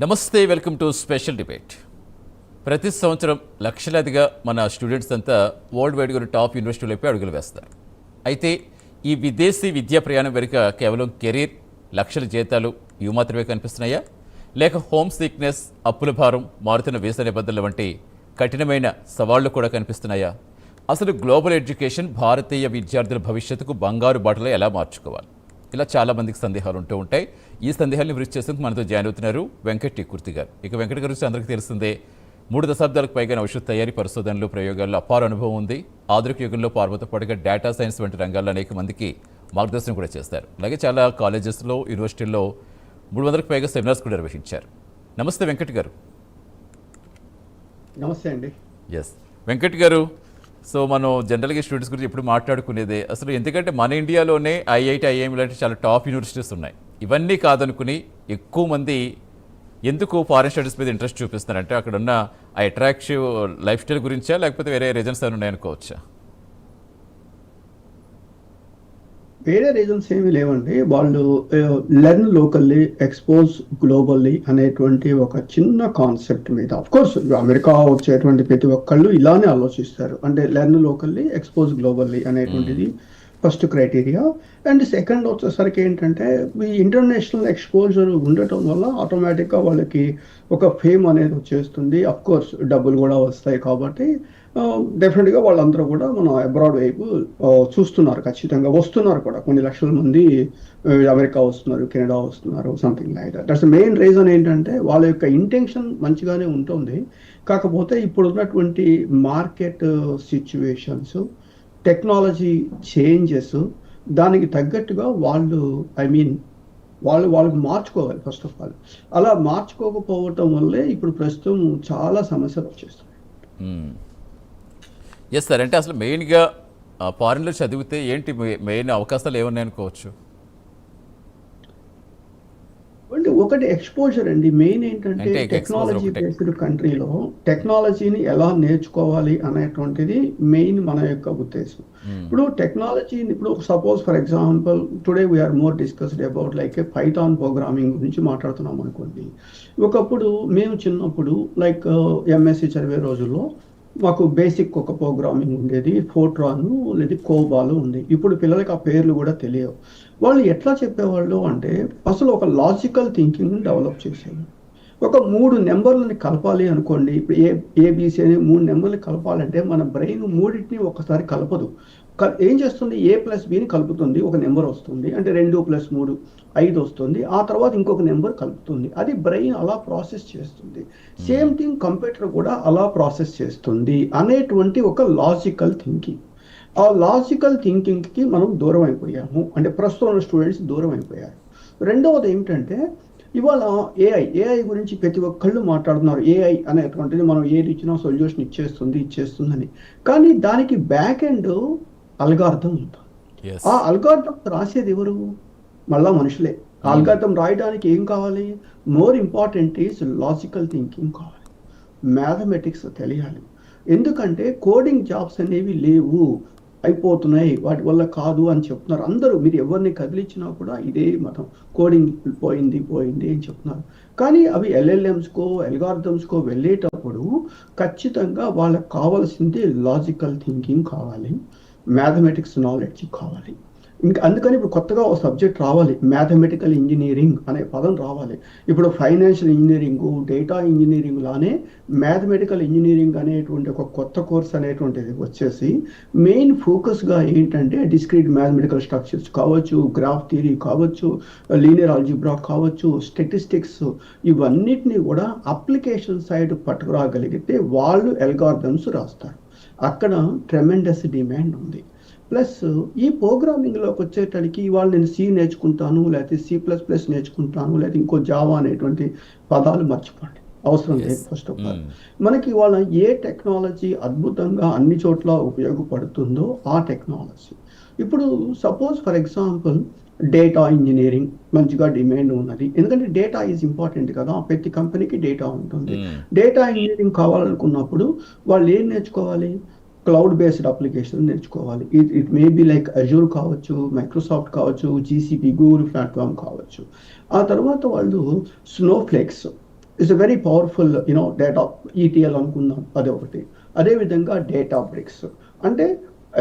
నమస్తే, welcome to special debate. ప్రతి సంవత్సరం లక్షలాదిగా మన స్టూడెంట్స్ అంతా వరల్డ్ వైడ్గా టాప్ యూనివర్సిటీలపై అడుగులు వేస్తారు. అయితే ఈ విదేశీ విద్యా ప్రయాణం వెనుక కేవలం కెరీర్, లక్షల జీతాలు ఇవి మాత్రమే కనిపిస్తున్నాయా? లేక హోమ్ సిక్నెస్, అప్పుల భారం, మారుతున్న వీసా నిబంధనల వంటి కఠినమైన సవాళ్లు కూడా కనిపిస్తున్నాయా? అసలు గ్లోబల్ ఎడ్యుకేషన్ భారతీయ విద్యార్థుల భవిష్యత్తుకు బంగారు బాటలో ఎలా మార్చుకోవాలి? ఇలా చాలామందికి సందేహాలు ఉంటూ ఉంటాయి. ఈ సందేహాలను వృద్ధి చేసేందుకు మనతో జాయిన్ అవుతున్నారు వెంకట్ టి కుర్తి గారు. ఇక వెంకట్ గారు అందరికీ తెలిసిందే, 3 దశాబ్దాలకు పైగా ఔషధ తయారీ, పరిశోధనలు, ప్రయోగాల్లో అపార అనుభవం ఉంది. ఆధునిక యుగంలో పార్వతో పాటుగా డేటా సైన్స్ వంటి రంగాల్లో అనేక మందికి మార్గదర్శనం కూడా చేస్తారు. అలాగే చాలా కాలేజెస్లో, యూనివర్సిటీల్లో 300కు పైగా సెమినార్స్ కూడా నిర్వహించారు. నమస్తే వెంకట్ గారు. నమస్తే అండి. ఎస్ వెంకట్ గారు, సో మనం జనరల్గా స్టూడెంట్స్ గురించి ఎప్పుడు మాట్లాడుకునేదే అసలు, ఎందుకంటే మన ఇండియాలోనే ఐఐటి, ఐఐఎం లాంటి చాలా టాప్ యూనివర్సిటీస్ ఉన్నాయి. ఇవన్నీ కాదనుకుని ఎక్కువ మంది ఎందుకు ఫారెన్ స్టడీస్ మీద ఇంట్రెస్ట్ చూపిస్తున్నారంటే అక్కడ ఉన్న ఆ అట్రాక్టివ్ లైఫ్ స్టైల్ గురించా, లేకపోతే వేరే రీజన్స్ ఏమైనా ఉన్నాయనుకోవచ్చా? వేరే రీజన్స్ ఏమీ లేవండి. వాళ్ళు లెర్న్ లోకల్లీ, ఎక్స్పోజ్ గ్లోబల్లీ అనేటువంటి ఒక చిన్న కాన్సెప్ట్ మీద, ఆఫ్ కోర్స్ అమెరికా వచ్చేటువంటి ప్రతి ఒక్కళ్ళు ఇలానే ఆలోచిస్తారు. అంటే లెర్న్ లోకల్లీ, ఎక్స్పోజ్ గ్లోబల్లీ అనేటువంటిది ఫస్ట్ క్రైటీరియా. అండ్ సెకండ్ వచ్చేసరికి ఏంటంటే ఈ ఇంటర్నేషనల్ ఎక్స్పోజర్ ఉండటం వల్ల ఆటోమేటిక్గా వాళ్ళకి ఒక ఫేమ్ అనేది వచ్చేస్తుంది. అఫ్ కోర్స్ డబ్బులు కూడా వస్తాయి. కాబట్టి డెఫినెట్గా వాళ్ళందరూ కూడా మన అబ్రాడ్ వైపు చూస్తున్నారు, ఖచ్చితంగా వస్తున్నారు కూడా. కొన్ని లక్షల మంది అమెరికా వస్తున్నారు, కెనడా వస్తున్నారు, something like that. That's the main reason. ఏంటంటే వాళ్ళ యొక్క ఇంటెన్షన్ మంచిగానే ఉంటుంది. కాకపోతే ఇప్పుడు ఉన్నటువంటి మార్కెట్ సిచ్యువేషన్స్, టెక్నాలజీ చేంజెస్, దానికి తగ్గట్టుగా వాళ్ళకి మార్చుకోవాలి ఫస్ట్ ఆఫ్ ఆల్. అలా మార్చుకోకపోవటం వల్లే ఇప్పుడు ప్రస్తుతం చాలా సమస్యలు వచ్చేస్తాయి. ఎస్ సార్, అంటే అసలు మెయిన్గా ఫారిన్లో చదివితే ఏంటి మెయిన్ అవకాశాలు ఏమున్నాయనుకోవచ్చు? అంటే ఒకటి ఎక్స్పోజర్ అండి. మెయిన్ ఏంటంటే టెక్నాలజీ బేస్డ్ కంట్రీలో టెక్నాలజీని ఎలా నేర్చుకోవాలి అనేటువంటిది మెయిన్ మన యొక్క ఉద్దేశం. ఇప్పుడు టెక్నాలజీని, ఇప్పుడు suppose for example today we are more discussed about like Python programming గురించి మాట్లాడుతున్నాం అనుకోండి. ఒకప్పుడు మేము చిన్నప్పుడు లైక్ ఎంఎస్సి చదివే రోజుల్లో మాకు బేసిక్ ఒక ప్రోగ్రామింగ్ ఉండేది, ఫోర్ట్రాన్ లేదా కోబాలు ఉంది. ఇప్పుడు పిల్లలకి ఆ పేర్లు కూడా తెలియవు. వాళ్ళు ఎట్లా చెప్పేవాళ్ళు అంటే అసలు ఒక లాజికల్ థింకింగ్ డెవలప్ చేసేది. ఒక 3 నెంబర్లని కలపాలి అనుకోండి. ఇప్పుడు ఏబిసి అనే 3 నెంబర్లు కలపాలంటే మన బ్రెయిన్ మూడింటిని ఒకసారి కలపదు. ఏం చేస్తుంది? A+Bని కలుపుతుంది, ఒక నెంబర్ వస్తుంది. అంటే 2+3 5 వస్తుంది. ఆ తర్వాత ఇంకొక నెంబర్ కలుపుతుంది. అది బ్రెయిన్ అలా ప్రాసెస్ చేస్తుంది. సేమ్ థింగ్ కంప్యూటర్ కూడా అలా ప్రాసెస్ చేస్తుంది అనేటువంటి ఒక లాజికల్ థింకింగ్. ఆ లాజికల్ థింకింగ్కి మనం దూరం అయిపోయాము. అంటే ప్రస్తుతం స్టూడెంట్స్ దూరం అయిపోయారు. రెండవది ఏమిటంటే ఇవాళ ఏఐ గురించి ప్రతి ఒక్కళ్ళు మాట్లాడుతున్నారు. ఏఐ అనేటువంటిది మనం ఏది ఇచ్చినా సొల్యూషన్ ఇచ్చేస్తుందని. కానీ దానికి బ్యాక్ ఎండ్ అల్గారిథం ఉంటుంది. ఆ అల్గారిథం రాసేది ఎవరు? మళ్ళా మనుషులే. అల్గారిథం రాయడానికి ఏం కావాలి? More important is logical thinking కావాలి, మ్యాథమెటిక్స్ తెలియాలి. ఎందుకంటే కోడింగ్ జాబ్స్ అనేవి లేవు, అయిపోతున్నాయి, వాటి వల్ల కాదు అని చెప్తున్నారు అందరూ. మీరు ఎవరిని కదిలించినా కూడా ఇదే మతం, కోడింగ్ పోయింది అని చెప్తున్నారు. కానీ అవి ఎల్ఎల్ఎంస్కో అల్గారిథమ్స్కో వెళ్ళేటప్పుడు ఖచ్చితంగా వాళ్ళకి కావాల్సింది లాజికల్ థింకింగ్ కావాలి, మ్యాథమెటిక్స్ నాలెడ్జ్ కావాలి. ఇంకా అందుకని ఇప్పుడు కొత్తగా ఒక సబ్జెక్ట్ రావాలి, మ్యాథమెటికల్ ఇంజనీరింగ్ అనే పదం రావాలి. ఇప్పుడు ఫైనాన్షియల్ ఇంజనీరింగ్, డేటా ఇంజనీరింగ్ లానే మ్యాథమెటికల్ ఇంజనీరింగ్ అనేటువంటి ఒక కొత్త కోర్స్ అనేటువంటిది వచ్చేసి మెయిన్ ఫోకస్గా ఏంటంటే డిస్క్రీట్ మ్యాథమెటికల్ స్ట్రక్చర్స్ కావచ్చు, గ్రాఫ్ థియరీ కావచ్చు, లీనియర్ ఆల్జీబ్రా కావచ్చు, స్టాటిస్టిక్స్, ఇవన్నిటిని కూడా అప్లికేషన్ సైడ్ పట్టుకురాగలిగితే వాళ్ళు అల్గారిథమ్స్ రాస్తారు. అక్కడ ట్రెమెండస్ డిమాండ్ ఉంది. ప్లస్ ఈ ప్రోగ్రామింగ్లోకి వచ్చేటడికి ఇవాళ నేను C నేర్చుకుంటాను, లేకపోతే C++ నేర్చుకుంటాను, లేకపోతే ఇంకో జావా అనేటువంటి పదాలు మర్చిపోండి, అవసరం లేదు. ఫస్ట్ ఆఫ్ ఆల్ మనకి ఇవాళ ఏ టెక్నాలజీ అద్భుతంగా అన్ని చోట్ల ఉపయోగపడుతుందో ఆ టెక్నాలజీ. ఇప్పుడు suppose for example data engineering మంచిగా డిమాండ్ ఉన్నది. ఎందుకంటే డేటా ఈజ్ ఇంపార్టెంట్ కదా, ప్రతి కంపెనీకి డేటా ఉంటుంది. డేటా ఇంజనీరింగ్ కావాలనుకున్నప్పుడు వాళ్ళు ఏం నేర్చుకోవాలి? క్లౌడ్ బేస్డ్ అప్లికేషన్ నేర్చుకోవాలి. It may be like Azure కావచ్చు, మైక్రోసాఫ్ట్ కావచ్చు, GCP గూగుల్ ప్లాట్ఫామ్ కావచ్చు. ఆ తర్వాత వాళ్ళు Snowflakes it's a very powerful data ETL అనుకుందాం, అదే ఒకటి. అదేవిధంగా డేటా బ్రిక్స్ అంటే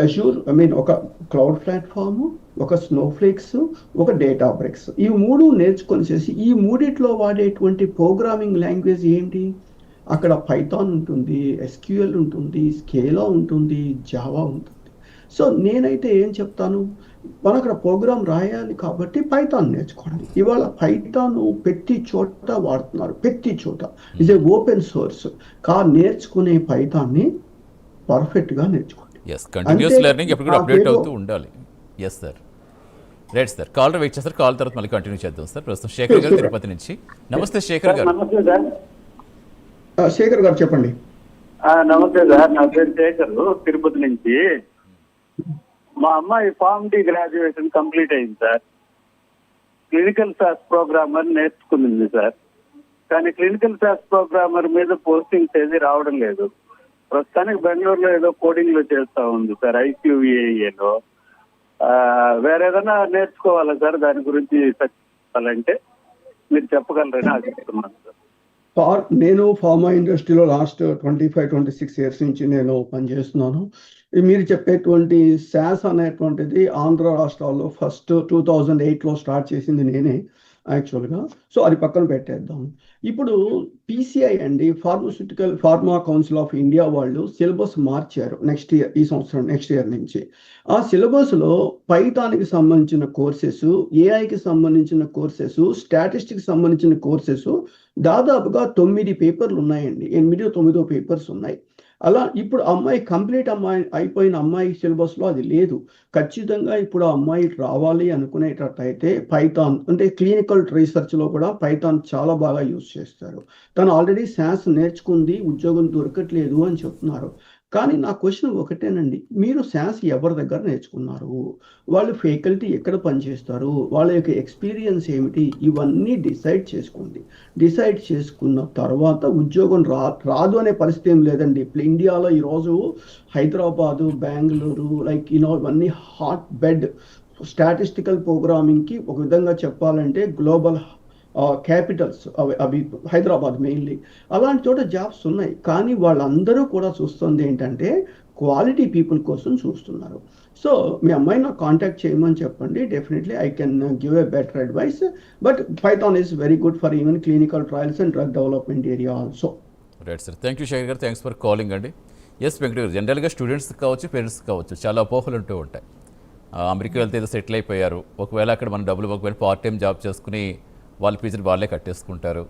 అజూర్ ఒక క్లౌడ్ ప్లాట్ఫామ్, ఒక స్నోఫ్లేక్స్, ఒక డేటా బ్రిక్స్, ఈ మూడు నేర్చుకొని చేసి ఈ మూడిట్లో వాడేటువంటి ప్రోగ్రామింగ్ లాంగ్వేజ్ ఏంటి? అక్కడ పైథాన్ ఉంటుంది, ఎస్క్యూఎల్ ఉంటుంది, స్కేలా ఉంటుంది, జావా ఉంటుంది. సో నేనైతే ఏం చెప్తాను, మనం అక్కడ ప్రోగ్రామ్ రాయాలి కాబట్టి పైథాన్ నేర్చుకోండి. ఇవాళ పైథాన్ ప్రతి చోట వాడుతున్నారు, ప్రతి చోట ఇస్ ఏ ఓపెన్ సోర్స్. నేర్చుకునే పైథాన్ని పర్ఫెక్ట్గా నేర్చుకోండి. కంటిన్యూస్ లెర్నింగ్ ఎప్పుడు కూడా అప్డేట్ అవుతూ ఉండాలి. Yes sir, right sir. Call wait చేస్తారు, కాల్ తర్వాత మళ్ళీ కంటిన్యూ చేద్దాం సార్. ప్రస్తుతం శేఖర్ గారు తిరుపతి నుంచి. నమస్తే శేఖర్ గారు. శేఖర్ గారు చెప్పండి. నమస్తే సార్, నా పేరు శేఖర్, తిరుపతి నుంచి. మా అమ్మాయి ఫార్మ్ డి గ్రాడ్యుయేషన్ కంప్లీట్ అయింది సార్. క్లినికల్ సాస్ ప్రోగ్రామర్ నేర్చుకుంది సార్. కానీ క్లినికల్ సాస్ ప్రోగ్రామర్ మీద పోస్టింగ్స్ ఏది రావడం లేదు. ప్రస్తుతానికి బెంగళూరులో ఏదో కోడింగ్ లో చేస్తా ఉంది సార్, IQVIAలో. వేరే ఏదైనా నేర్చుకోవాలా సార్? దాని గురించి చెప్పాలంటే మీరు చెప్పగలరని ఆశిస్తున్నాను సార్. నేను ఫార్మా ఇండస్ట్రీలో లాస్ట్ 25-26 ఇయర్స్ నుంచి నేను పనిచేస్తున్నాను. మీరు చెప్పేటువంటి శాస్ అనేటువంటిది ఆంధ్ర రాష్ట్రాల్లో ఫస్ట్ 2008లో స్టార్ట్ చేసింది నేనే యాక్చువల్గా. సో అది పక్కన పెట్టేద్దాం. ఇప్పుడు PCI అండి, ఫార్మా కౌన్సిల్ ఆఫ్ ఇండియా వాళ్ళు సిలబస్ మార్చారు నెక్స్ట్ ఇయర్ నుంచి. ఆ సిలబస్లో పైథాన్కి సంబంధించిన కోర్సెస్, AIకి సంబంధించిన కోర్సెస్, స్టాటిస్టిక్స్ సంబంధించిన కోర్సెస్ దాదాపుగా 9 పేపర్లు ఉన్నాయండి, 8-9 పేపర్స్ ఉన్నాయి. అలా ఇప్పుడు అయిపోయిన అమ్మాయి సిలబస్లో అది లేదు. ఖచ్చితంగా ఇప్పుడు ఆ అమ్మాయి రావాలి అనుకునేటట్టయితే పైథాన్ అంటే క్లినికల్ రీసెర్చ్లో కూడా పైథాన్ చాలా బాగా యూజ్ చేస్తారు. తను ఆల్రెడీ శాస్ నేర్చుకుంది, ఉద్యోగం దొరకట్లేదు అని చెప్తున్నారు. కానీ నా క్వశ్చన్ ఒకటేనండి, మీరు శాస్ ఎవరి దగ్గర నేర్చుకున్నారు? వాళ్ళు ఫ్యాకల్టీ ఎక్కడ పనిచేస్తారు? వాళ్ళ యొక్క ఎక్స్పీరియన్స్ ఏమిటి? ఇవన్నీ డిసైడ్ చేసుకోండి. డిసైడ్ చేసుకున్న తర్వాత ఉద్యోగం రాదు అనే పరిస్థితి ఏం లేదండి. ఇప్పుడు ఇండియాలో ఈరోజు హైదరాబాదు, బెంగళూరు ఇవన్నీ హాట్ బెడ్ స్టాటిస్టికల్ ప్రోగ్రామింగ్కి. ఒక విధంగా చెప్పాలంటే గ్లోబల్ క్యాపిటల్స్ అవి హైదరాబాద్ మెయిన్లీ. అలాంటి చోట జాబ్స్ ఉన్నాయి. కానీ వాళ్ళందరూ కూడా చూస్తుంది ఏంటంటే క్వాలిటీ పీపుల్ కోసం చూస్తున్నారు. సో మీ అమ్మాయి నాకు కాంటాక్ట్ చేయమని చెప్పండి. Definitely I can give a better advice. But Python is very good for even clinical trials and drug development area also. Right sir, thank you Shekhar garu, thanks for calling అండి. S Venkata garu, జనరల్గా students కావచ్చు, parents కావచ్చు, చాలా అపోహలు ఉంటూ ఉంటాయి. America వెళ్తే ఏదో సెటిల్ అయిపోయారు, ఒకవేళ అక్కడ మనం డబ్బులు ఒకవేళ పార్ట్ టైం జాబ్ చేసుకుని వాళ్ళ ఫీజులు వాళ్ళే కట్టేసుకుంటారు,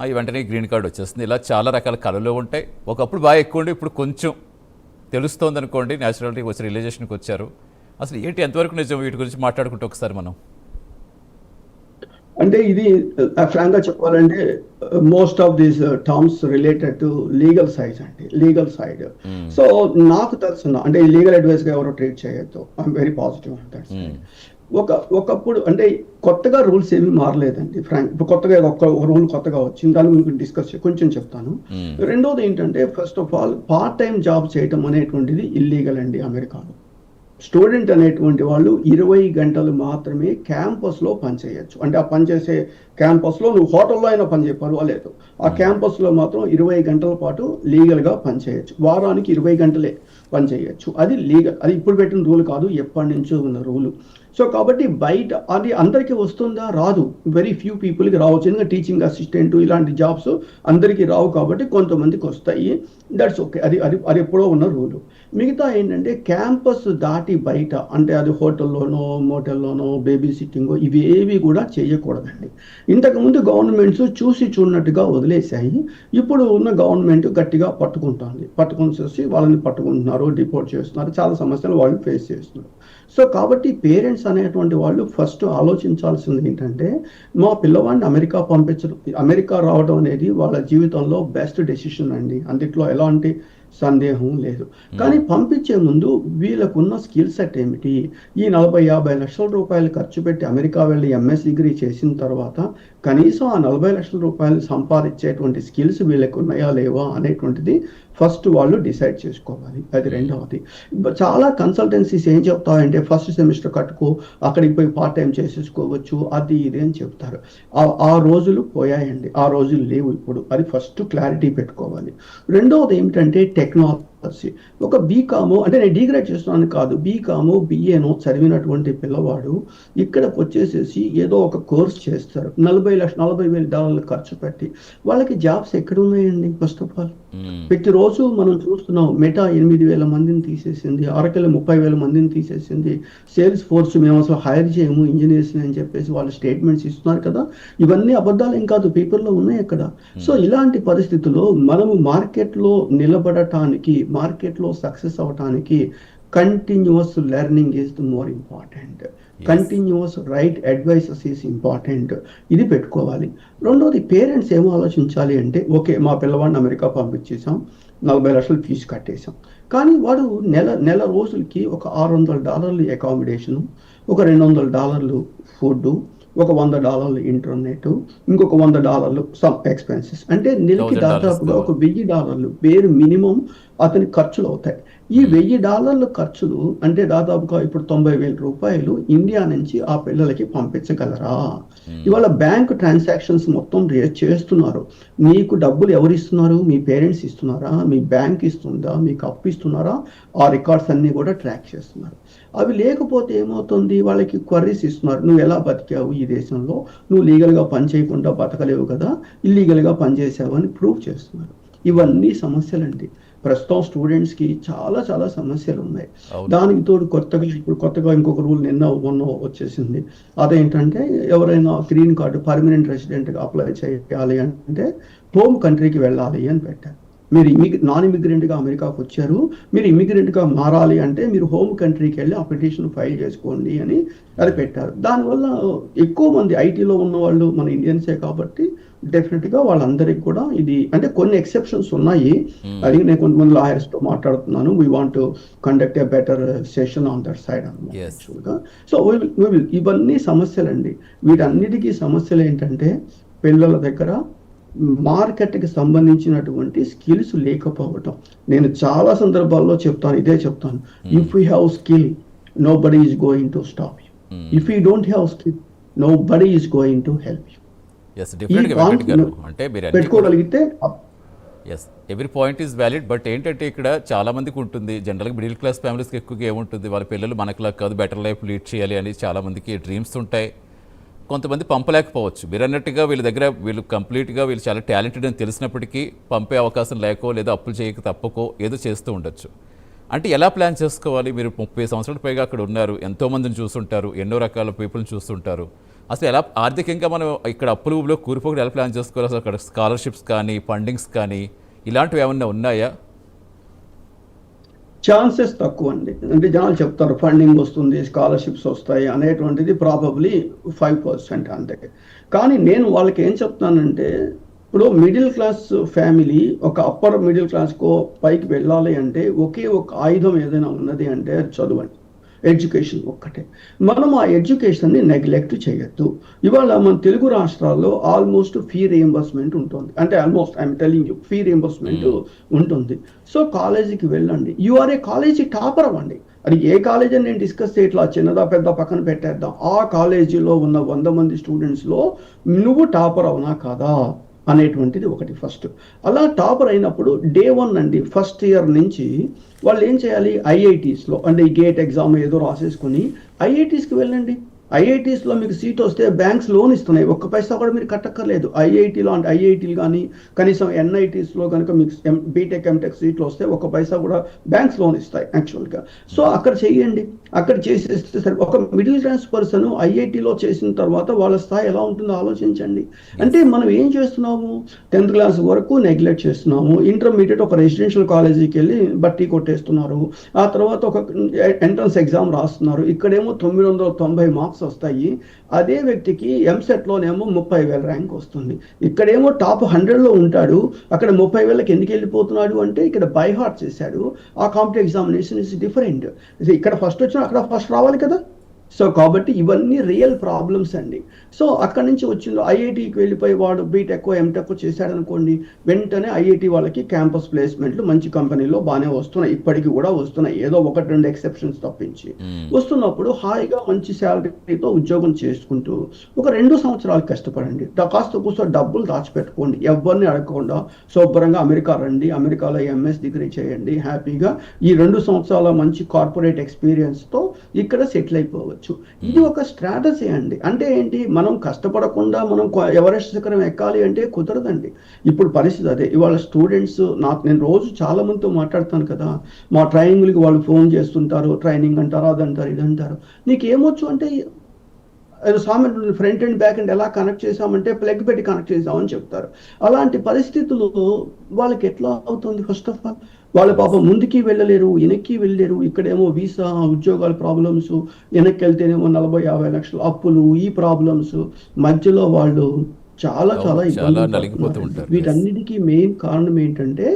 అవి వెంటనే గ్రీన్ కార్డ్ వచ్చేస్తుంది. ఇలా చాలా రకాల కళలు ఉంటాయి. ఒకప్పుడు బాగా ఎక్కువ ఉండి ఇప్పుడు కొంచెం తెలుస్తోంది అనుకోండి, న్యాచురాలిటీకి వచ్చి రియలైజేషన్కి వచ్చారు. అసలు ఏంటి, ఎంతవరకు నిజం? వీటి గురించి మాట్లాడుకుంటే ఒకసారి మనం. అంటే ఇది ఫ్రాంక్గా చెప్పాలంటే most of these terms related to legal side అండి, లీగల్ సైడ్. సో నాకు తెలుసు, అంటే లీగల్ అడ్వైస్గా ఎవరో ట్రీట్ చేయొద్దు. I'm very positive on that side. ఒకప్పుడు అంటే కొత్తగా రూల్స్ ఏమీ మారలేదండి ఫ్రాంక్. ఇప్పుడు కొత్తగా ఒక రూల్ కొత్తగా వచ్చింది, దాని గురించి కొంచెం చెప్తాను. రెండోది ఏంటంటే, first of all part time job చేయటం అనేటువంటిది ఇల్లీగల్ అండి అమెరికాలో. స్టూడెంట్ అనేటువంటి వాళ్ళు 20 గంటలు మాత్రమే క్యాంపస్లో పనిచేయచ్చు. అంటే ఆ పనిచేసే క్యాంపస్లో నువ్వు హోటల్లో అయినా పని పర్వాలేదు, ఆ క్యాంపస్లో మాత్రం 20 గంటల పాటు లీగల్గా పనిచేయచ్చు. వారానికి 20 గంటలే పనిచేయచ్చు. అది లీగల్. అది ఇప్పుడు పెట్టిన రూల్ కాదు, ఎప్పటి నుంచో ఉన్న రూలు. సో కాబట్టి బయట అది అందరికీ వస్తుందా? రాదు. వెరీ ఫ్యూ పీపుల్కి రావచ్చు. ఎందుకంటే టీచింగ్ అసిస్టెంట్ ఇలాంటి జాబ్స్ అందరికీ రావు కాబట్టి కొంతమందికి వస్తాయి. That's okay. అది ఎప్పుడో ఉన్న రూలు. మిగతా ఏంటంటే క్యాంపస్ దాటి బయట, అంటే అది హోటల్లోనో మోటల్లోనో బేబీ సిట్టింగో ఇవేవి కూడా చేయకూడదండి. ఇంతకుముందు గవర్నమెంట్స్ చూసి చూడనట్టుగా వదిలేశాయి. ఇప్పుడు ఉన్న గవర్నమెంట్ గట్టిగా పట్టుకొని చేసి వాళ్ళని పట్టుకుంటున్నారు, డిపోర్ట్ చేస్తున్నారు, చాలా సమస్యలు వాళ్ళు ఫేస్ చేస్తున్నారు. సో కాబట్టి పేరెంట్స్ అనేటువంటి వాళ్ళు ఫస్ట్ ఆలోచించాల్సింది ఏంటంటే, మా పిల్లవాడిని అమెరికా పంపించడం, అమెరికా రావడం అనేది వాళ్ళ జీవితంలో బెస్ట్ డెసిషన్ అండి, అందుట్లో ఎలాంటి సందేహం లేదు. కానీ పంపించే ముందు వీళ్ళకున్న స్కిల్ సెట్ ఏమిటి? ఈ 40-50 లక్షల రూపాయలు ఖర్చు పెట్టి అమెరికా వెళ్ళి MS డిగ్రీ చేసిన తర్వాత కనీసం ఆ 40 లక్షల రూపాయలు సంపాదించేటువంటి స్కిల్స్ వీళ్ళకి ఉన్నాయా లేవా అనేటువంటిది ఫస్ట్ వాళ్ళు డిసైడ్ చేసుకోవాలి. అది రెండవది. చాలా కన్సల్టెన్సీస్ ఏం చెప్తాయంటే ఫస్ట్ సెమిస్టర్ కట్టుకో, అక్కడికి పోయి పార్ట్ టైం చేసేసుకోవచ్చు, అది ఇది అని చెప్తారు. ఆ రోజులు పోయాయండి, ఆ రోజులు లేవు ఇప్పుడు. అది ఫస్ట్ క్లారిటీ పెట్టుకోవాలి. రెండవది ఏమిటంటే టెక్నాలజీ. ఒక బీకాము అంటే నేను డిగ్రేడ్ చేస్తున్నాను కాదు, బీకాము బిఏనో చదివినటువంటి పిల్లవాడు ఇక్కడికి వచ్చేసేసి ఏదో ఒక కోర్స్ చేస్తారు, $40,000 ఖర్చు పెట్టి. వాళ్ళకి జాబ్స్ ఎక్కడ ఉన్నాయండి? ఫస్ట్ ఆఫ్ ఆల్ ప్రతిరోజు మనం చూస్తున్నాం, మెటా 8,000 మందిని తీసేసింది, ఆరకెల్ 30,000 మందిని తీసేసింది, సేల్స్ ఫోర్స్ మేము అసలు హైర్ చేయము ఇంజనీర్స్ అని చెప్పేసి వాళ్ళు స్టేట్మెంట్స్ ఇస్తున్నారు కదా. ఇవన్నీ అబద్ధాలు ఏం కాదు, పేపర్లో ఉన్నాయి అక్కడ. సో ఇలాంటి పరిస్థితుల్లో మనము మార్కెట్లో నిలబడటానికి, మార్కెట్లో సక్సెస్ అవటానికి continuous learning is the more important. Continuous right advices is important. ఇది పెట్టుకోవాలి. రెండోది పేరెంట్స్ ఏమో ఆలోచించాలి అంటే, ఓకే మా పిల్లవాడిని అమెరికా పంపించేసాం, 40 లక్షలు ఫీజు కట్టేసాం, కానీ వాడు నెల రోజులకి ఒక $600 అకామిడేషను, ఒక $200 ఫుడ్, ఒక $100 ఇంటర్నెట్, ఇంకొక $100 సమ్ ఎక్స్పెన్సెస్, అంటే నెలకి దాదాపుగా ఒక $1,000 పేరు మినిమం అతని ఖర్చులు అవుతాయి. ఈ $1,000 ఖర్చులు అంటే దాదాపుగా ఇప్పుడు 90,000 రూపాయలు ఇండియా నుంచి ఆ పిల్లలకి పంపించగలరా? ఇవాళ బ్యాంక్ ట్రాన్సాక్షన్స్ మొత్తం చేస్తున్నారు. మీకు డబ్బులు ఎవరు ఇస్తున్నారు? మీ పేరెంట్స్ ఇస్తున్నారా? మీ బ్యాంక్ ఇస్తుందా? మీకు అప్పు ఇస్తున్నారా? ఆ రికార్డ్స్ అన్ని కూడా ట్రాక్ చేస్తున్నారు. అవి లేకపోతే ఏమవుతుంది? వాళ్ళకి క్వరీస్ ఇస్తున్నారు, నువ్వు ఎలా బతికావు ఈ దేశంలో, నువ్వు లీగల్గా పని చేయకుండా బతకలేవు కదా, ఇల్లీగల్గా పనిచేసావు అని ప్రూవ్ చేస్తున్నారు. ఇవన్నీ సమస్యలండి. ప్రస్తుతం స్టూడెంట్స్కి చాలా చాలా సమస్యలు ఉన్నాయి. దానికి తోడు కొత్తగా ఇంకొక రూల్ మొన్న వచ్చేసింది. అదేంటంటే ఎవరైనా గ్రీన్ కార్డు పర్మనెంట్ రెసిడెంట్గా అప్లై చేయాలి అంటే హోమ్ కంట్రీకి వెళ్ళాలి అని పెట్టారు. మీరు నాన్ ఇమిగ్రెంట్గా అమెరికాకు వచ్చారు, మీరు ఇమిగ్రెంట్గా మారాలి అంటే మీరు హోమ్ కంట్రీకి వెళ్ళి ఆ పిటిషన్ ఫైల్ చేసుకోండి అని అది పెట్టారు. దానివల్ల ఎక్కువ మంది ఐటీలో ఉన్న వాళ్ళు మన ఇండియన్సే కాబట్టి డెఫినెట్గా వాళ్ళందరికీ కూడా ఇది, అంటే కొన్ని ఎక్సెప్షన్స్ ఉన్నాయి. అది నేను కొంతమంది లాయర్స్తో మాట్లాడుతున్నాను. We want to conduct a better session on that side యాక్చువల్గా. సో ఇవన్నీ సమస్యలండి. వీటన్నిటికీ సమస్యలు ఏంటంటే పిల్లల దగ్గర మార్కెట్కి సంబంధించినటువంటి స్కిల్స్ లేకపోవటం. నేను చాలా సందర్భాల్లో ఇదే చెప్తాను. If you have skill, nobody is going to stop you. If you don't have skill, nobody is going to help you. పెట్టుకోగలిగితే every point is valid. But ఏంటంటే ఇక్కడ చాలా మందికి ఉంటుంది, జనరల్గా మిడిల్ క్లాస్ ఫ్యామిలీస్కి ఎక్కువగా ఏముంటుంది, వాళ్ళ పిల్లలు మనకులా కాదు, బెటర్ లైఫ్ లీడ్ చేయాలి అని చాలా మందికి డ్రీమ్స్ ఉంటాయి. కొంతమంది పంపలేకపోవచ్చు. మీరు అన్నట్టుగా వీళ్ళు కంప్లీట్గా వీళ్ళు చాలా టాలెంటెడ్ అని తెలిసినప్పటికీ పంపే అవకాశం లేకో లేదా అప్పులు చేయక తప్పకో ఏదో చేస్తూ ఉండొచ్చు. అంటే ఎలా ప్లాన్ చేసుకోవాలి? మీరు 30 సంవత్సరాల పైగా అక్కడ ఉన్నారు, ఎంతోమందిని చూస్తుంటారు, ఎన్నో రకాల పీపుల్ని చూస్తుంటారు. అసలు ఎలా ఆర్థికంగా మనం ఇక్కడ అప్పులో కూరిపోకుండా ఎలా ప్లాన్ చేసుకోవాలి? అసలు అక్కడ స్కాలర్షిప్స్ కానీ ఫండింగ్స్ కానీ ఇలాంటివి ఏమన్నా ఉన్నాయా? ఛాన్సెస్ తక్కువ అండి. అంటే జనాలు చెప్తారు ఫండింగ్ వస్తుంది, స్కాలర్షిప్స్ వస్తాయి అనేటువంటిది ప్రాబబ్లీ 5% అంతే. కానీ నేను వాళ్ళకి ఏం చెప్తానంటే, ఇప్పుడు మిడిల్ క్లాస్ ఫ్యామిలీ ఒక అప్పర్ మిడిల్ క్లాస్కో పైకి వెళ్ళాలి అంటే ఒకే ఒక ఆయుధం ఏదైనా ఉన్నది అంటే చదువండి, ఎడ్యుకేషన్ ఒక్కటే. మనం ఆ ఎడ్యుకేషన్ని నెగ్లెక్ట్ చేయొద్దు. ఇవాళ మన తెలుగు రాష్ట్రాల్లో ఆల్మోస్ట్ ఫీ రియంబర్స్మెంట్ ఉంటుంది. అంటే almost I'm telling you, fee reimbursement ఉంటుంది. సో కాలేజీకి వెళ్ళండి, you are a college topper అవ్వండి. అది ఏ కాలేజీ అని నేను డిస్కస్ చేయట్లా, చిన్నదా పెద్ద పక్కన పెట్టేద్దాం. ఆ కాలేజీలో ఉన్న 100 మంది స్టూడెంట్స్లో నువ్వు టాపర్ అవునా కాదా అనేటువంటిది ఒకటి ఫస్ట్. అలా టాపర్ అయినప్పుడు డే 1 అండి, ఫస్ట్ ఇయర్ నుంచి వాళ్ళు ఏం చేయాలి, ఐఐటీస్లో అంటే ఈ గేట్ ఎగ్జామ్ ఏదో రాసేసుకుని ఐఐటీస్కి వెళ్ళండి. ఐఐటీస్లో మీకు సీట్ వస్తే బ్యాంక్స్ లోన్ ఇస్తున్నాయి, ఒక్క పైసా కూడా మీరు కట్టక్కర్లేదు. ఐఐటీలో అంటే ఐఐటీలు కానీ కనీసం ఎన్ఐటీస్లో కనుక మీకు బీటెక్ ఎంటెక్ సీట్లు వస్తే ఒక్క పైసా కూడా బ్యాంక్స్ లోన్ ఇస్తాయి యాక్చువల్గా. సో అక్కడ చేయండి, అక్కడ చేసేస్తే సరే. ఒక మిడిల్ క్లాస్ పర్సన్ ఐఐటీలో చేసిన తర్వాత వాళ్ళ స్థాయి ఎలా ఉంటుందో ఆలోచించండి. అంటే మనం ఏం చేస్తున్నాము, 10th క్లాస్ వరకు నెగ్లెక్ట్ చేస్తున్నాము. ఇంటర్మీడియట్ ఒక రెసిడెన్షియల్ కాలేజీకి వెళ్ళి బట్టి కొట్టేస్తున్నారు. ఆ తర్వాత ఒక ఎంట్రన్స్ ఎగ్జామ్ రాస్తున్నారు. ఇక్కడేమో 990 మార్క్స్ వస్తాయి. అదే వ్యక్తికి ఎంసెట్లోనేమో 30,000 ర్యాంక్ వస్తుంది. ఇక్కడేమో టాప్ 100లో ఉంటాడు, అక్కడ 30,000కి ఎందుకు వెళ్ళిపోతున్నాడు అంటే ఇక్కడ బై హార్ట్ చేశాడు. ఆ కాంపిటేటివ్ ఎగ్జామినేషన్ ఇస్ డిఫరెంట్. ఇక్కడ ఫస్ట్ వచ్చినా అక్కడ ఫస్ట్ రావాలి కదా. సో కాబట్టి ఇవన్నీ రియల్ ప్రాబ్లమ్స్ అండి. సో అక్కడి నుంచి వచ్చిందో ఐఐటికి వెళ్ళిపోయి వాడు బీటెక్ ఎంటెక్ చేశాడు అనుకోండి, వెంటనే ఐఐటి వాళ్ళకి క్యాంపస్ ప్లేస్మెంట్లు మంచి కంపెనీలో బాగానే వస్తున్నాయి, ఇప్పటికీ కూడా వస్తున్నాయి, ఏదో 1-2 ఎక్సెప్షన్స్ తప్పించి. వస్తున్నప్పుడు హాయిగా మంచి శాలరీతో ఉద్యోగం చేసుకుంటూ ఒక 2 సంవత్సరాలు కష్టపడండి, కాస్త కూస్త డబ్బులు దాచిపెట్టుకోండి, ఎవరిని అడగకుండా శుభ్రంగా అమెరికా రండి, అమెరికాలో ఎంఎస్ డిగ్రీ చేయండి, హ్యాపీగా ఈ 2 సంవత్సరాల మంచి కార్పొరేట్ ఎక్స్పీరియన్స్తో ఇక్కడ సెటిల్ అయిపోవచ్చు. ఇది ఒక స్ట్రాటజీ అండి. అంటే ఏంటి, మనం కష్టపడకుండా మనం ఎవరెస్ట్ శిఖరం ఎక్కాలి అంటే కుదరదండి. ఇప్పుడు పరిస్థితి అదే. ఇవాళ స్టూడెంట్స్, నేను రోజు చాలా మందితో మాట్లాడతాను కదా, మా ట్రైనింగ్లకి వాళ్ళు ఫోన్ చేస్తుంటారు, ట్రైనింగ్ అంటారు, అదంటారు, ఇదంటారు. నీకేమొచ్చు అంటే సామెత ఫ్రంట్ అండ్ బ్యాక్ అండ్ ఎలా కనెక్ట్ చేసామంటే ప్లగ్ పెట్టి కనెక్ట్ చేసామని చెప్తారు. అలాంటి పరిస్థితులు వాళ్ళకి ఎట్లా అవుతుంది? ఫస్ట్ ఆఫ్ ఆల్ వాళ్ళ పాపం ముందుకి వెళ్ళలేరు, వెనక్కి వెళ్ళలేరు. ఇక్కడేమో వీసా, ఉద్యోగాల ప్రాబ్లమ్స్, వెనక్కి వెళ్తేనేమో 40-50 లక్షల అప్పులు, ఈ ప్రాబ్లమ్స్ మధ్యలో వాళ్ళు చాలా ఇబ్బంది. వీటన్నిటికీ మెయిన్ కారణం ఏంటంటే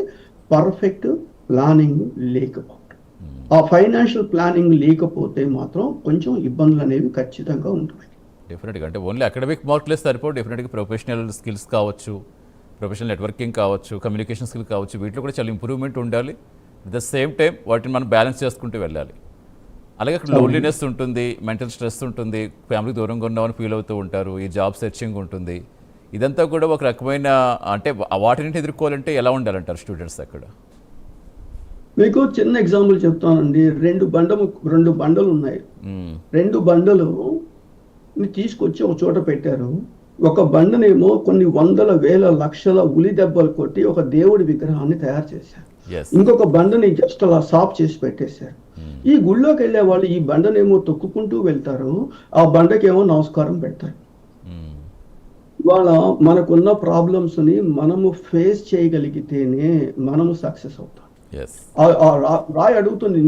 పర్ఫెక్ట్ ప్లానింగ్ లేకపోవడం. ఆ ఫైనాన్షియల్ ప్లానింగ్ లేకపోతే మాత్రం కొంచెం ఇబ్బందులు అనేవి ఖచ్చితంగా ఉంటాయి. డెఫినెట్గా. అంటే ఓన్లీ అకాడమిక్ మార్కులే సరిపోవు, డెఫినెట్గా ప్రొఫెషనల్ స్కిల్స్ కావచ్చు, ప్రొఫెషనల్ నెట్వర్కింగ్ కావచ్చు, కమ్యూనికేషన్ స్కిల్ కావచ్చు, వీటిలో కూడా చాలా ఇంప్రూవ్మెంట్ ఉండాలి. అట్ ద సేమ్ టైం వాటిని మనం బ్యాలెన్స్ చేసుకుంటూ వెళ్ళాలి. అలాగే అక్కడ లోన్లీనెస్ ఉంటుంది, మెంటల్ స్ట్రెస్ ఉంటుంది, ఫ్యామిలీ దూరంగా ఉన్నామని ఫీల్ అవుతూ ఉంటారు, ఈ జాబ్ సెర్చింగ్ ఉంటుంది. ఇదంతా కూడా ఒక రకమైన, అంటే వాటిని ఎదుర్కోవాలంటే ఎలా ఉండాలంటారు స్టూడెంట్స్ అక్కడ? మీకు చిన్న ఎగ్జాంపుల్ చెప్తానండి. 2 బండలు ఉన్నాయి. 2 బండలు తీసుకొచ్చి ఒక చోట పెట్టారు. ఒక బండనేమో కొన్ని 100,000-1,00,000 ఉలి దెబ్బలు కొట్టి ఒక దేవుడి విగ్రహాన్ని తయారు చేశారు. ఇంకొక బండని జస్ట్ అలా సాఫ్ చేసి పెట్టేశారు. ఈ గుళ్ళోకి వెళ్ళే వాళ్ళు ఈ బండనేమో తొక్కుకుంటూ వెళ్తారు, ఆ బండకేమో నమస్కారం పెడతారు. ఇవాళ మనకున్న ప్రాబ్లమ్స్ ని మనము ఫేస్ చేయగలిగితేనే మనము సక్సెస్ అవుతాం. రాయి అడుగుతుంది,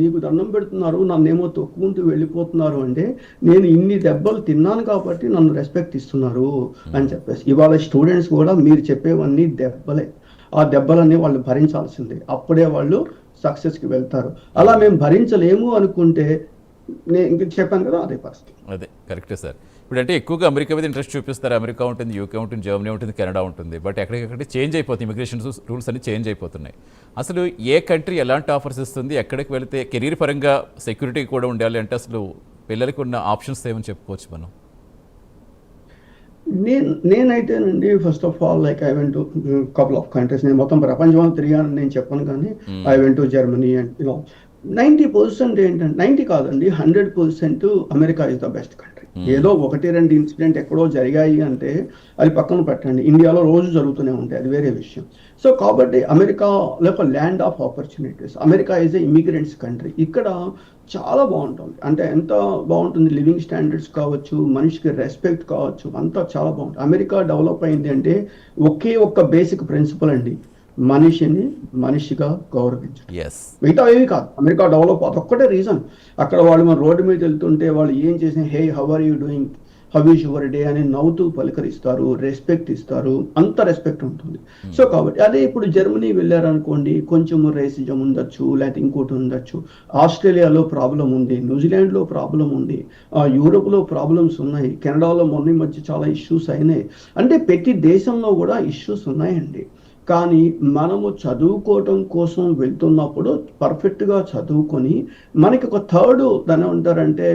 నీకు దండం పెడుతున్నారు, నన్నేమో తొక్కుకుంటూ వెళ్ళిపోతున్నారు అంటే నేను ఇన్ని దెబ్బలు తిన్నాను కాబట్టి నన్ను రెస్పెక్ట్ ఇస్తున్నారు అని చెప్పేసి. ఇవాళ స్టూడెంట్స్ కూడా మీరు చెప్పేవన్నీ దెబ్బలే. ఆ దెబ్బలన్నీ వాళ్ళు భరించాల్సిందే, అప్పుడే వాళ్ళు సక్సెస్కి వెళ్తారు. అలా మేము భరించలేము అనుకుంటే నేను ఇంక చెప్పాను కదా, అదే పరిస్థితి. అదే కరెక్టే సార్. ఇప్పుడంటే ఎక్కువగా అమెరికా మీద ఇంట్రెస్ట్ చూపిస్తారు. అమెరికా ఉంటుంది, యూకే ఉంటుంది, జర్మనీ ఉంటుంది, కెనడా ఉంటుంది. బట్ ఎక్కడికక్కడ చేంజ్ అయిపోతుంది, ఇమిగ్రేషన్ రూల్స్ అన్ని చేంజ్ అయిపోతున్నాయి. అసలు ఏ కంట్రీ ఎలాంటి ఆఫర్స్ ఇస్తుంది, ఎక్కడికి వెళితే కెరీర్ పరంగా సెక్యూరిటీ కూడా ఉండాలి అంటే అసలు పిల్లలకి ఉన్న ఆప్షన్స్ ఏమని చెప్పుకోవచ్చు మనం? నేనైతేనండి first of all like I went to couple of countries. నేను మొత్తం ప్రపంచం తిరిగానని నేను చెప్పను, కానీ I went to Germany and 90% ఏంటంటే 90 కాదండి 100% America is the best country. ఏదో 1-2 ఇన్సిడెంట్ ఎక్కడో జరిగాయి అంటే అది పక్కన పెట్టండి, ఇండియాలో రోజు జరుగుతూనే ఉంటాయి, అది వేరే విషయం. సో కాబట్టి అమెరికా ఒక land of opportunities. America is a immigrants country. ఇక్కడ చాలా బాగుంటుంది, అంటే ఎంత బాగుంటుంది, లివింగ్ స్టాండర్డ్స్ కావచ్చు, మనిషికి రెస్పెక్ట్ కావచ్చు, అంతా చాలా బాగుంటుంది. అమెరికా డెవలప్ అయింది అంటే ఒక్క బేసిక్ ప్రిన్సిపల్ అండి, మనిషిని మనిషిగా గౌరవించడం. మిగతా ఏవి కాదు. అమెరికా డెవలప్ అదొక్కటే రీజన్. అక్కడ వాళ్ళు మన రోడ్డు మీద వెళ్తుంటే వాళ్ళు ఏం చేసిన, hey how are you doing, how is your day అని నవ్వుతూ పలకరిస్తారు, రెస్పెక్ట్ ఇస్తారు, అంత రెస్పెక్ట్ ఉంటుంది. సో కాబట్టి అదే ఇప్పుడు జర్మనీ వెళ్ళారనుకోండి, కొంచెం రేసిజం ఉండొచ్చు, లేకపోతే ఇంకోటి ఉండొచ్చు. ఆస్ట్రేలియాలో ప్రాబ్లం ఉంది, న్యూజిలాండ్లో ప్రాబ్లం ఉంది, యూరోప్లో ప్రాబ్లమ్స్ ఉన్నాయి, కెనడాలో మొన్న మధ్య చాలా ఇష్యూస్ అయినాయి. అంటే ప్రతి దేశంలో కూడా ఇష్యూస్ ఉన్నాయండి. కానీ మనము చదువుకోవటం కోసం వెళ్తున్నప్పుడు పర్ఫెక్ట్గా చదువుకొని మనకి ఒక దాన్ని ఉంటారంటే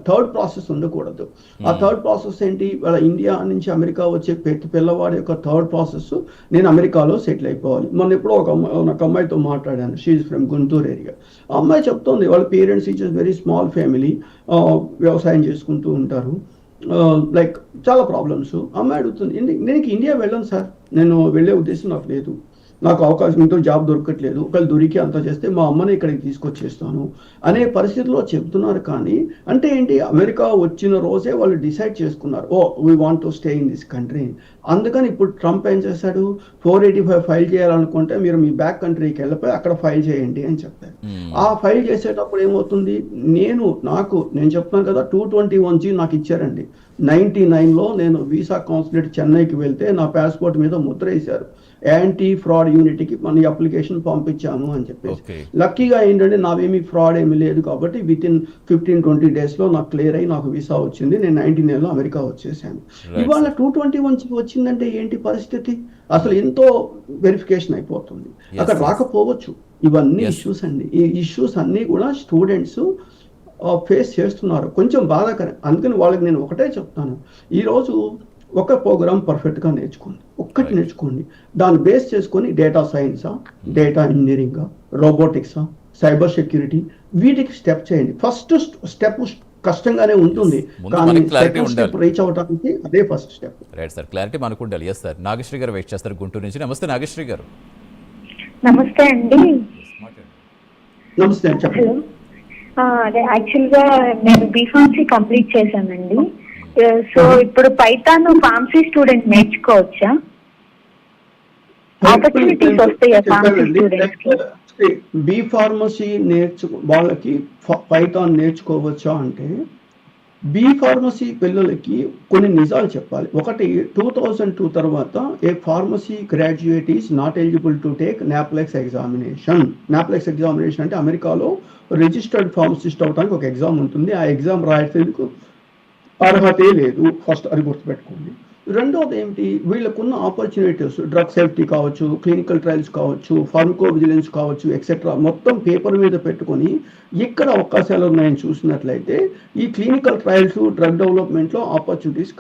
థర్డ్ ప్రాసెస్ ఉండకూడదు. ఆ థర్డ్ ప్రాసెస్ ఏంటి, వాళ్ళ ఇండియా నుంచి అమెరికా వచ్చే పిల్లవాడి యొక్క థర్డ్ ప్రాసెస్, నేను అమెరికాలో సెటిల్ అయిపోవాలి. మొన్న ఎప్పుడో ఒక అమ్మాయితో మాట్లాడాను, షీఈ్ ఫ్రమ్ గుంటూరు ఏరియా. ఆ అమ్మాయి చెప్తోంది వాళ్ళ parents is very small family, వ్యవసాయం చేసుకుంటూ ఉంటారు, లైక్ చాలా ప్రాబ్లమ్స్. అమ్మాయి అడుగుతుంది, నేను ఇండియా వెళ్ళను సార్, నేను వెళ్ళే ఉద్దేశం నాకు లేదు, నాకు అవకాశం ఇంట్లో జాబ్ దొరకట్లేదు, ఒకవేళ దొరికి అంత చేస్తే మా అమ్మని ఇక్కడికి తీసుకొచ్చేస్తాను అనే పరిస్థితిలో చెప్తున్నారు. కానీ అంటే ఏంటి, అమెరికా వచ్చిన రోజే వాళ్ళు డిసైడ్ చేసుకున్నారు, oh we want to stay in this country. అందుకని ఇప్పుడు ట్రంప్ ఏం చేశాడు, 485 ఫైల్ చేయాలనుకుంటే మీరు మీ బ్యాక్ కంట్రీకి వెళ్ళిపోయి అక్కడ ఫైల్ చేయండి అని చెప్పారు. ఆ ఫైల్ చేసేటప్పుడు ఏమవుతుంది, నేను చెప్తున్నాను కదా 221G నాకు ఇచ్చారండి. 99లో నేను వీసా కాన్సులేట్ చెన్నైకి వెళ్తే నా పాస్పోర్ట్ మీద ముద్ర వేశారు, యాంటీ ఫ్రాడ్ యూనిట్కి మన అప్లికేషన్ పంపించాము అని చెప్పేసి. Okay. లక్కీగా ఏంటంటే నావేమీ ఫ్రాడ్ ఏమీ లేదు కాబట్టి విత్ ఇన్ 15-20 డేస్లో నాకు క్లియర్ అయ్యి నాకు వీసా వచ్చింది. నేను 99లో అమెరికా వచ్చేసాను. Right, ఇవాళ 221 వచ్చిందంటే ఏంటి పరిస్థితి? అసలు ఎంతో వెరిఫికేషన్ అయిపోతుంది, అక్కడ yes. రాకపోవచ్చు. ఇవన్నీ Yes. ఇష్యూస్ అండి. ఈ ఇష్యూస్ అన్నీ కూడా స్టూడెంట్స్ ఫేస్ చేస్తున్నారు. కొంచెం బాధాకరం. అందుకని వాళ్ళకి నేను ఒకటే చెప్తాను, ఈరోజు ఒక ప్రోగ్రామ్ పర్ఫెక్ట్గా నేర్చుకోండి, ఒక్కటి Right. నేర్చుకోండి. దాన్ని బేస్ చేసుకొని డేటా సైన్సా, డేటా ఇంజనీరింగా, రోబోటిక్సా, సైబర్ సెక్యూరిటీ, వీటికి స్టెప్ చేయండి. ఫస్ట్ స్టెప్ కష్టంగానే ఉంటుంది, ముందు కానీ మనకి clarity సెకండ్ స్టెప్ ఉండాలి. రీచ్ అవడానికి అదే first step. Right sir, clarity మనకు ఉండాలి. ఎస్ సార్, నాగశ్రీ గారు వెయిట్ చేస్తారు గుంటూరు నుంచి. నమస్తే నాగశ్రీ గారు. నమస్తే అండి. నమస్తే అండి, చెప్పండి. హలో. అదే యాక్చువల్గా నేను బీఫార్మసీ కంప్లీట్ చేశానండి. సో ఇప్పుడు పైథాన్ ఫార్మసీ స్టూడెంట్ నేర్చుకోవచ్చా? ఆపర్చునిటీస్ వస్తాయా ఫార్మసీ స్టూడెంట్స్ కి? బి ఫార్మసీ వాళ్ళకి పైథాన్ నేర్చుకోవచ్చా అంటే, బి ఫార్మసీ పిల్లలకి కొన్ని నిజాలు చెప్పాలి. ఒకటి, 2002 తర్వాత a pharmacy graduate is not eligible to take NAPLEX examination. NAPLEX examination అంటే అమెరికాలో రిజిస్టర్డ్ ఫార్మసిస్ట్ అవడానికి ఒక ఎగ్జామ్ ఉంటుంది. ఆ ఎగ్జామ్ రాసేందుకు అర్హతే లేదు. ఫస్ట్ అది గుర్తుపెట్టుకోండి. రెండోది ఏమిటి, వీళ్ళకున్న ఆపర్చునిటీస్, డ్రగ్ సేఫ్టీ కావచ్చు, క్లినికల్ ట్రయల్స్ కావచ్చు, ఫార్మకో విజిలెన్స్ కావచ్చు, ఎక్సెట్రా, మొత్తం పేపర్ మీద పెట్టుకొని ఎక్కడ అవకాశాలు ఉన్నాయని చూసినట్లయితే ఈ క్లినికల్ ట్రయల్స్, డ్రగ్ డెవలప్మెంట్లో ఆపర్చునిటీస్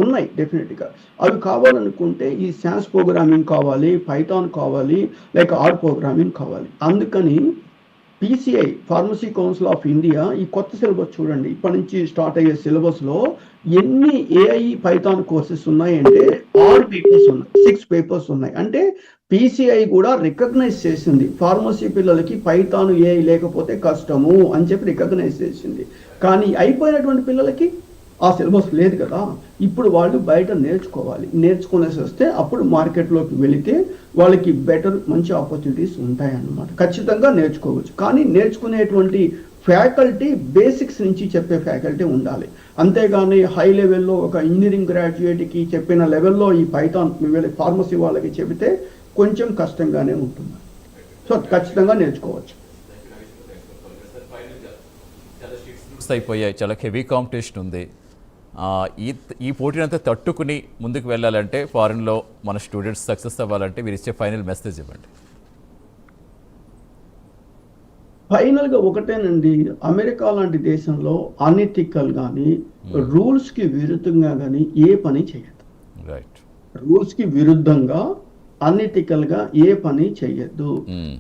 ఉన్నాయి డెఫినెట్గా. అవి కావాలనుకుంటే ఈ శాన్స్ ప్రోగ్రామింగ్ కావాలి, పైథాన్ కావాలి, లేక ఆర్ ప్రోగ్రామింగ్ కావాలి. అందుకని PCI pharmacy council of India ఈ కొత్త సిలబస్ చూడండి, ఇప్పటి నుంచి స్టార్ట్ అయ్యే సిలబస్లో ఎన్ని AI పైథాన్ కోర్సెస్ ఉన్నాయంటే 6 పేపర్స్ ఉన్నాయి, 6 పేపర్స్ ఉన్నాయి. అంటే PCI కూడా రికగ్నైజ్ చేసింది ఫార్మసీ పిల్లలకి పైథాన్ AI లేకపోతే కష్టము అని చెప్పి రికగ్నైజ్ చేసింది. కానీ అయిపోయినటువంటి పిల్లలకి ఆ సిలబస్ లేదు కదా. ఇప్పుడు వాళ్ళు బయట నేర్చుకునేసి వస్తే అప్పుడు మార్కెట్లోకి వెళితే వాళ్ళకి మంచి ఆపర్చునిటీస్ ఉంటాయన్నమాట. ఖచ్చితంగా నేర్చుకోవచ్చు, కానీ నేర్చుకునేటువంటి ఫ్యాకల్టీ బేసిక్స్ నుంచి చెప్పే ఫ్యాకల్టీ ఉండాలి. అంతేగాని హై లెవెల్లో ఒక ఇంజనీరింగ్ గ్రాడ్యుయేట్కి చెప్పిన లెవెల్లో ఈ పైథాన్ ఫార్మసీ వాళ్ళకి చెబితే కొంచెం కష్టంగానే ఉంటుంది. సో ఖచ్చితంగా నేర్చుకోవచ్చు. అయిపోయాయి, చాలా హెవీ కాంపిటీషన్ ఉంది. ఈ పోటీనంతా తట్టుకుని ముందుకు వెళ్ళాలంటే, ఫారెన్లో మన స్టూడెంట్స్ సక్సెస్ అవ్వాలంటే మీరు ఇచ్చే ఫైనల్ మెసేజ్ ఇవ్వండి. ఫైనల్గా ఒకటేనండి, అమెరికా లాంటి దేశంలో అనెథికల్ కానీ రూల్స్కి విరుద్ధంగా కానీ ఏ పని చేయద్దు. రైట్. రూల్స్కి విరుద్ధంగా అనెథికల్గా ఏ పని చేయొద్దు.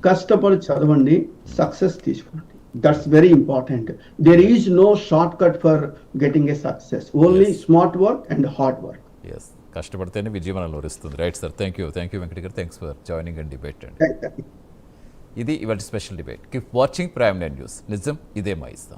కష్టపడి చదవండి, సక్సెస్ తీసుకోండి. That's very important. There is no shortcut for getting a success. Only Yes. smart work and hard work. Yes, కష్టపడితేనే విజయం మనల్ని వరిస్తుంది. Right sir, thank you Venkata గారు. Thanks for joining and debate అండి. Thank you. ఇది ఇవాళ special debate. Keep watching Prime nine news. నిజం ఇదే మా ఇస్తాం.